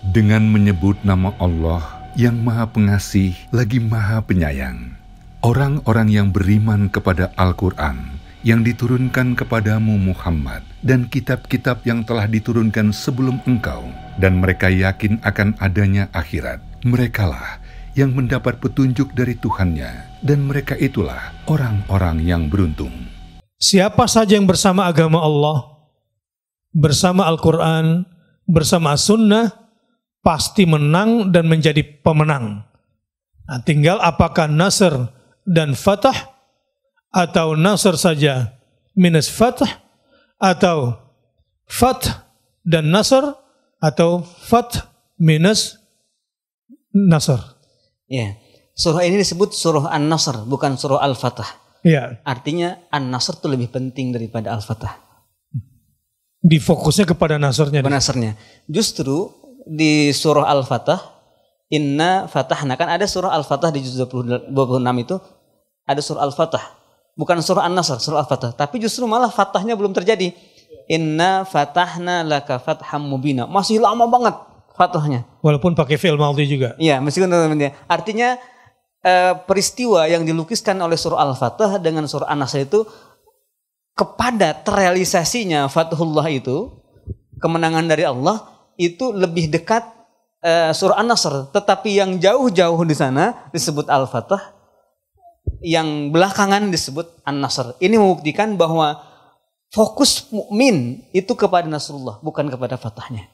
Dengan menyebut nama Allah yang Maha Pengasih lagi Maha Penyayang. Orang-orang yang beriman kepada Al-Quran yang diturunkan kepadamu Muhammad dan kitab-kitab yang telah diturunkan sebelum engkau, dan mereka yakin akan adanya akhirat. Merekalah yang mendapat petunjuk dari Tuhannya, dan mereka itulah orang-orang yang beruntung. Siapa saja yang bersama agama Allah, bersama Al-Quran, bersama Sunnah, pasti menang dan menjadi pemenang. Nah, tinggal apakah nasr dan fatah, atau nasr saja minus fatah, atau fatah dan nasr, atau fatah minus nasr. Ya, surah ini disebut surah An-Nasr, bukan surah Al-Fatah. Ya. Artinya An-Nasr itu lebih penting daripada Al-Fatah. Difokusnya kepada nasrnya. Nasrnya. Justru di surah Al-Fatah, Inna Fatahna, kan ada surah Al-Fatah di juz 26 itu, ada surah Al-Fatah. Bukan surah An-Nasr, surah Al-Fatah. Tapi justru malah Fatahnya belum terjadi. Inna Fatahna laka fatham mubina. Masih lama banget Fatahnya. Walaupun pakai fi'il madhi juga. Iya, meskipun teman-teman. Artinya peristiwa yang dilukiskan oleh surah Al-Fatah dengan surah An-Nasr itu, kepada terrealisasinya Fathullah itu, kemenangan dari Allah, itu lebih dekat surah An-Nasr. Tetapi yang jauh-jauh di sana disebut Al-Fatah, yang belakangan disebut An-Nasr. Ini membuktikan bahwa fokus mukmin itu kepada Nasrullah, bukan kepada fatahnya.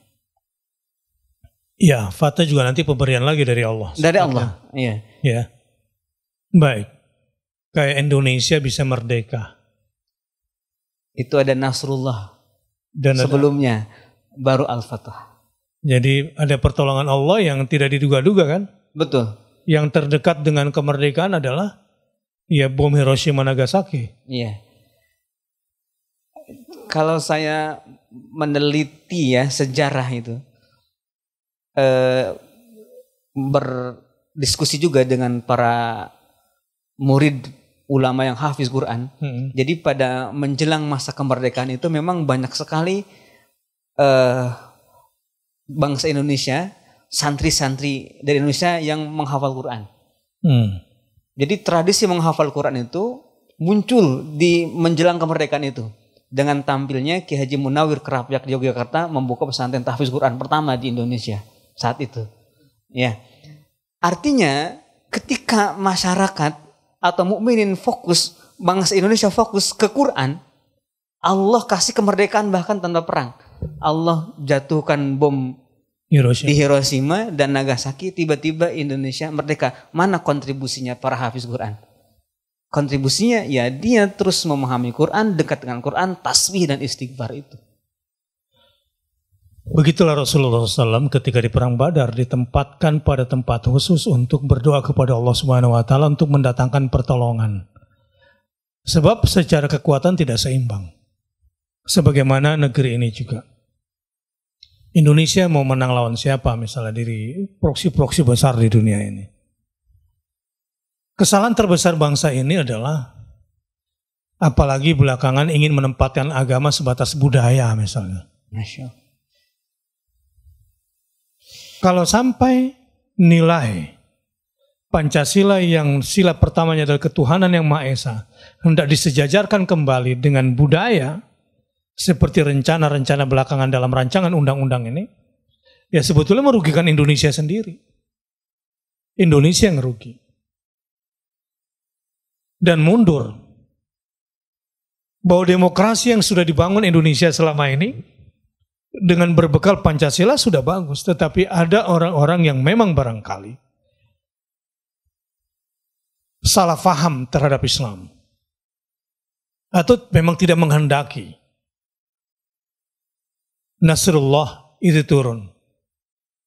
Ya, fatah juga nanti pemberian lagi dari Allah. Dari Allah, iya. Ya. Baik. Kayak Indonesia bisa merdeka. Itu ada Nasrullah. Dan sebelumnya baru Al-Fatah. Jadi ada pertolongan Allah yang tidak diduga-duga kan? Betul. Yang terdekat dengan kemerdekaan adalah ya bom Hiroshima Nagasaki. Iya. Kalau saya meneliti ya sejarah itu, berdiskusi juga dengan para murid ulama yang hafiz Quran. Jadi pada menjelang masa kemerdekaan itu memang banyak sekali bangsa Indonesia, santri-santri dari Indonesia yang menghafal Quran. Jadi tradisi menghafal Quran itu muncul di menjelang kemerdekaan itu. Dengan tampilnya Ki Haji Munawir Kerapyak di Yogyakarta membuka pesantren tahfiz Quran pertama di Indonesia saat itu. Ya. Artinya ketika masyarakat atau mukminin fokus, bangsa Indonesia fokus ke Quran, Allah kasih kemerdekaan bahkan tanpa perang. Allah jatuhkan bom di Hiroshima dan Nagasaki, tiba-tiba Indonesia merdeka. Mana kontribusinya para hafiz Quran? Kontribusinya ya dia terus memahami Quran, dekat dengan Quran, tasbih dan istighfar itu. Begitulah Rasulullah SAW ketika di perang Badar ditempatkan pada tempat khusus untuk berdoa kepada Allah Subhanahu Wa Taala untuk mendatangkan pertolongan. Sebab secara kekuatan tidak seimbang. Sebagaimana negeri ini juga. Indonesia mau menang lawan siapa misalnya dari proksi-proksi besar di dunia ini. Kesalahan terbesar bangsa ini adalah apalagi belakangan ingin menempatkan agama sebatas budaya misalnya. Masya Allah. Kalau sampai nilai Pancasila yang sila pertamanya adalah ketuhanan yang Maha Esa hendak disejajarkan kembali dengan budaya seperti rencana-rencana belakangan dalam rancangan undang-undang ini, ya sebetulnya merugikan Indonesia sendiri. Indonesia yang rugi. Dan mundur. Bahwa demokrasi yang sudah dibangun Indonesia selama ini, dengan berbekal Pancasila sudah bagus, tetapi ada orang-orang yang memang barangkali salah faham terhadap Islam. Atau memang tidak menghendaki Nasrullah itu turun.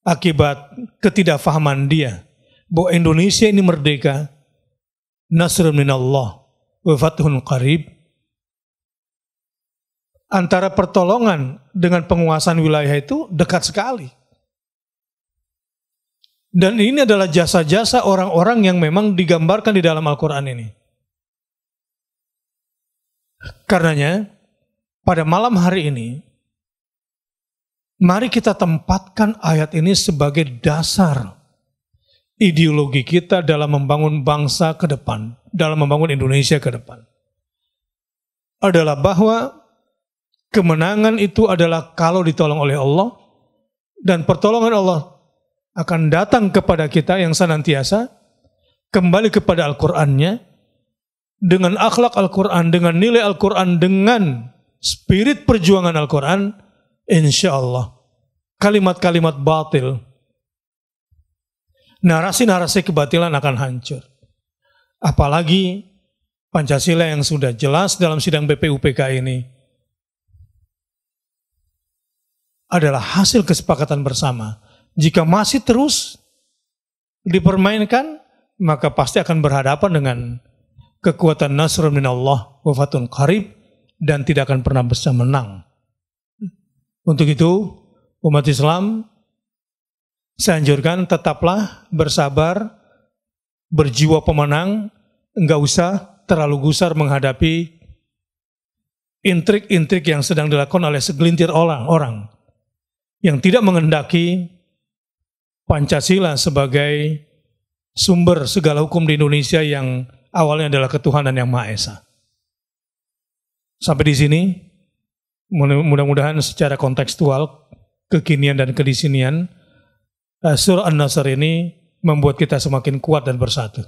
Akibat ketidakfahaman dia bahwa Indonesia ini merdeka, Nasrun minallah wa fathun qarib. Antara pertolongan dengan penguasaan wilayah itu dekat sekali. Dan ini adalah jasa-jasa orang-orang yang memang digambarkan di dalam Al-Quran ini. Karenanya, pada malam hari ini, Mari kita tempatkan ayat ini sebagai dasar ideologi kita dalam membangun bangsa ke depan, dalam membangun Indonesia ke depan. Adalah bahwa kemenangan itu adalah kalau ditolong oleh Allah, dan pertolongan Allah akan datang kepada kita yang senantiasa kembali kepada Al-Qur'annya, dengan akhlak Al-Quran, dengan nilai Al-Quran, dengan spirit perjuangan Al-Quran, insya Allah kalimat-kalimat batil, narasi-narasi kebatilan akan hancur. Apalagi Pancasila yang sudah jelas dalam sidang BPUPK ini adalah hasil kesepakatan bersama. Jika masih terus dipermainkan, maka pasti akan berhadapan dengan kekuatan nasrun minallah wa fathun qarib, dan tidak akan pernah bisa menang. Untuk itu, umat Islam, saya anjurkan tetaplah bersabar, berjiwa pemenang, enggak usah terlalu gusar menghadapi intrik-intrik yang sedang dilakukan oleh segelintir orang-orang yang tidak menghendaki Pancasila sebagai sumber segala hukum di Indonesia yang awalnya adalah ketuhanan yang Maha Esa. Sampai di sini, mudah-mudahan secara kontekstual, kekinian dan kedisinian, surah An-Nasr ini membuat kita semakin kuat dan bersatu.